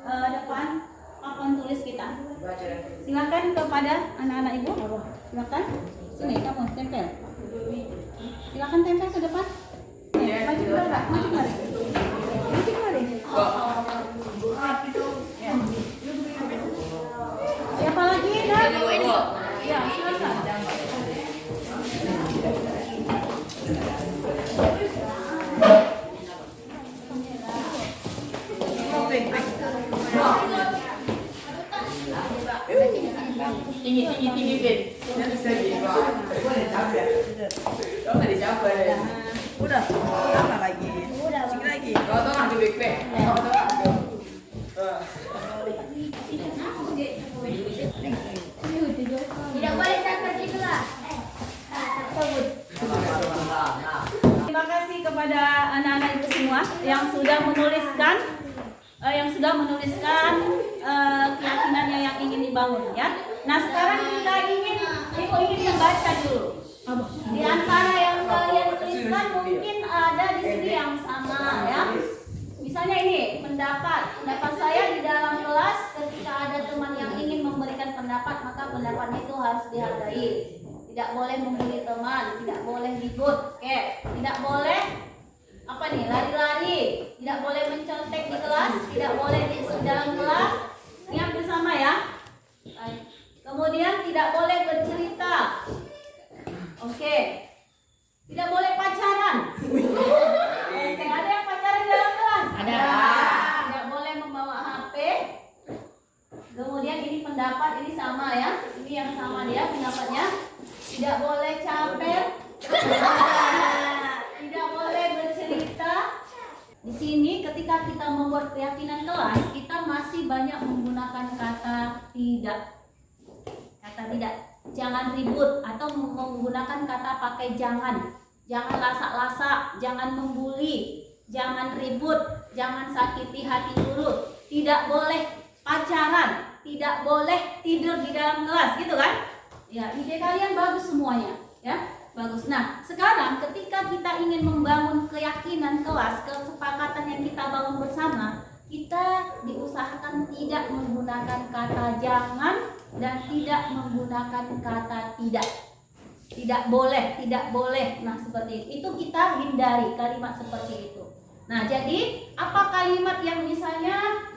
depan papan tulis kita. Silakan kepada anak-anak Ibu. Silakan. Sini, kamu tempel. Silakan tempel ke depan. Maju ke maju mari. Maju mari. Siapa lagi? Ya, silakan. Tinggi Ben. Jangan sedih. Boleh capek. Jangan dicapai. Udah. Apa lagi? Udah. Sikit lagi. Kau tahu nggak backpack? Kau tahu nggak? Tidak boleh sampai di kelas. Terima kasih kepada anak-anak Ibu semua yang sudah menuliskan keyakinannya yang ingin dibangun, ya. Nah, sekarang kita ingin membaca dulu. Di antara yang kalian tuliskan mungkin ada di sini yang sama, ya. Misalnya ini pendapat saya di dalam kelas, ketika ada teman yang ingin memberikan pendapat, maka pendapatnya itu harus dihargai. Tidak boleh membuli teman, tidak boleh ribut, tidak boleh lari-lari, tidak boleh mencontek di kelas, tidak boleh di dalam kelas. Ingat bersama ya. Kemudian tidak boleh bercerita. Oke. Tidak boleh pacaran. Oke, ada yang pacaran dalam kelas? Ada. Tidak boleh membawa HP. Kemudian ini pendapat, ini sama ya. Ini yang sama dia pendapatnya. Tidak boleh capek. Tidak boleh bercerita. Di sini ketika kita membuat keyakinan kelas, kita masih banyak menggunakan kata tidak. Kata tidak. Jangan ribut atau menggunakan kata pakai jangan. Jangan lasak-lasak, jangan membuli, jangan ribut, jangan sakiti hati guru. Tidak boleh pacaran, tidak boleh tidur di dalam kelas, gitu kan? Ya, ide kalian bagus semuanya, ya. Bagus. Nah, sekarang ketika kita ingin membangun keyakinan kelas, kesepakatan yang kita bangun bersama, kita diusahakan tidak menggunakan kata jangan dan tidak menggunakan kata tidak. Tidak boleh, tidak boleh. Nah, seperti itu kita hindari kalimat seperti itu. Nah, jadi apa kalimat yang misalnya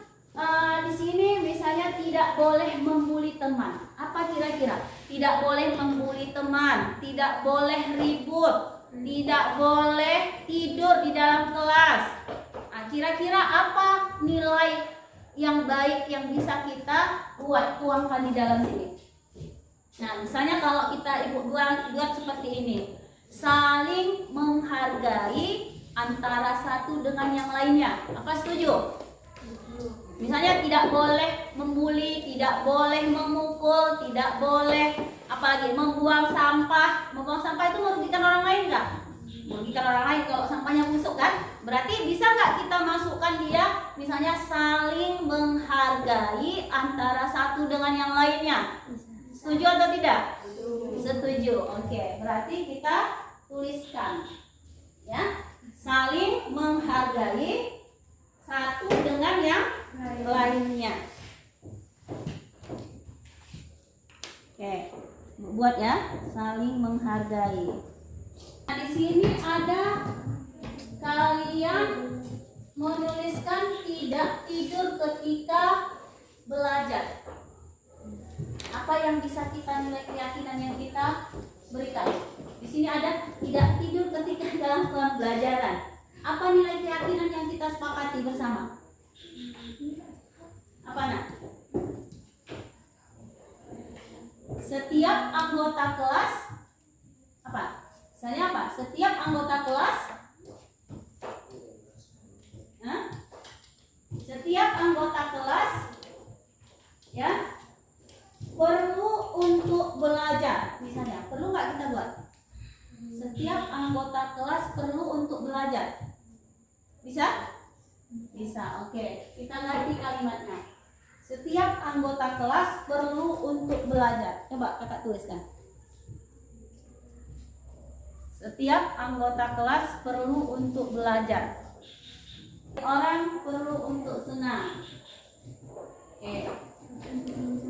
di sini misalnya tidak boleh membuli teman. Apa kira-kira? Tidak boleh membuli teman, tidak boleh ribut, tidak boleh tidur di dalam kelas. Nah, kira-kira apa nilai yang baik yang bisa kita tuangkan di dalam sini? Nah, misalnya kalau kita buat seperti ini, saling menghargai antara satu dengan yang lainnya. Apa setuju? Misalnya tidak boleh membuli, tidak boleh memukul, tidak boleh apalagi membuang sampah. Membuang sampah itu merugikan orang lain nggak? Merugikan orang lain kalau sampahnya busuk kan? Berarti bisa nggak kita masukkan dia misalnya saling menghargai antara satu dengan yang lainnya? Setuju atau tidak? Setuju. Oke, berarti kita tuliskan ya, saling menghargai satu dengan yang lainnya. Oke, buat ya, saling menghargai. Nah, di sini ada kalian menuliskan tidak tidur ketika belajar. Apa yang bisa kita nilai keyakinan yang kita berikan? Di sini ada tidak tidur ketika dalam pembelajaran. Apa nilai keyakinan yang kita sepakati bersama? Apa nak? Setiap anggota kelas apa? Misalnya apa? Setiap anggota kelas setiap anggota kelas ya perlu untuk belajar. Misalnya, perlu nggak kita buat? Setiap anggota kelas perlu untuk belajar. Bisa? Bisa, oke. Kita ganti kalimatnya. Setiap anggota kelas perlu untuk belajar. Coba kakak tuliskan. Setiap anggota kelas perlu untuk belajar. Orang perlu untuk senang. Oke.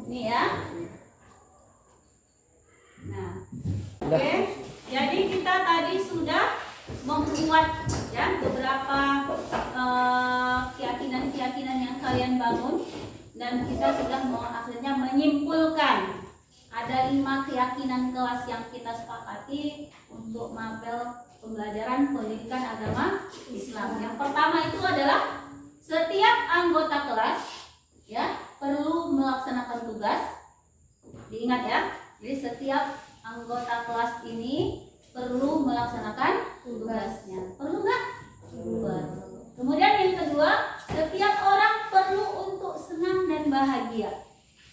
Ini ya. Nah. Oke. Jadi kita tadi sudah membuat ya beberapa keyakinan-keyakinan yang kalian bangun, dan kita sudah akhirnya menyimpulkan ada 5 keyakinan kelas yang kita sepakati untuk mapel pembelajaran pendidikan agama Islam. Yang pertama itu adalah setiap anggota kelas ya perlu melaksanakan tugas. Diingat ya. Jadi setiap anggota kelas ini perlu melaksanakan tugasnya. Perlu nggak? Perlu. Kemudian yang kedua, setiap orang perlu untuk senang dan bahagia.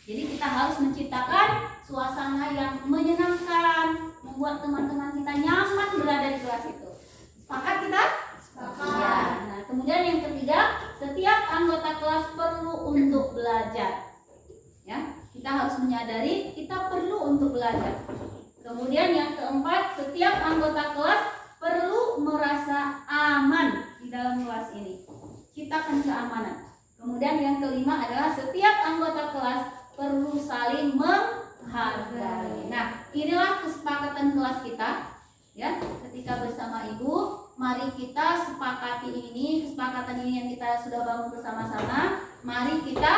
Jadi kita harus menciptakan suasana yang menyenangkan, membuat teman-teman kita nyaman berada di kelas itu. Sepakat kita? Sepakat. Ya. Nah, kemudian yang ketiga, setiap anggota kelas perlu untuk belajar. Ya, kita harus menyadari kita perlu untuk belajar. Kemudian yang keempat, setiap anggota kelas perlu merasa aman di dalam kelas ini. Ciptakan keamanan. Kemudian yang kelima adalah setiap anggota kelas perlu saling menghargai. Nah, inilah kesepakatan kelas kita. Ya, ketika bersama Ibu, mari kita sepakati ini, kesepakatan ini yang kita sudah bangun bersama-sama. Mari kita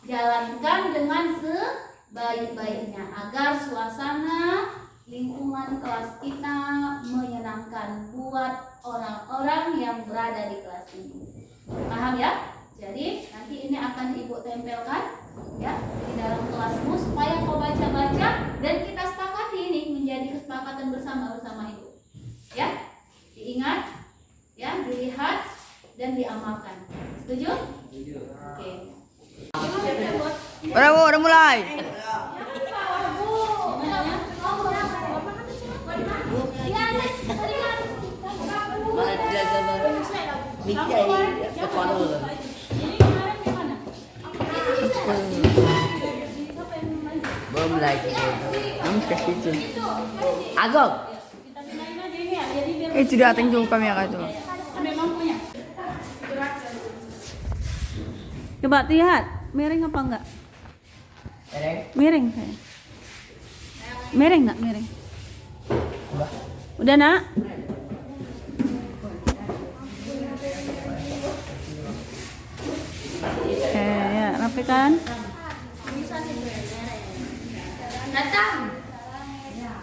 jalankan dengan sebaik-baiknya agar suasana lingkungan kelas kita menyenangkan buat orang-orang yang berada di kelas ini. Paham ya? Jadi nanti ini akan Ibu tempelkan ya di dalam kelasmu supaya kau baca-baca dan kita sepakati ini menjadi kesepakatan bersama Ibu. Ya, diingat, ya, dilihat dan dan diamalkan. Setuju? Oke. Udah mulai. Belum lagi. Kamu ke situ. Agok. Itu datang jauh kamera tuh. Coba lihat, miring apa enggak? Miring saya. Miring enggak miring? Udah nak? Ya, rapikan. Datang. Ya.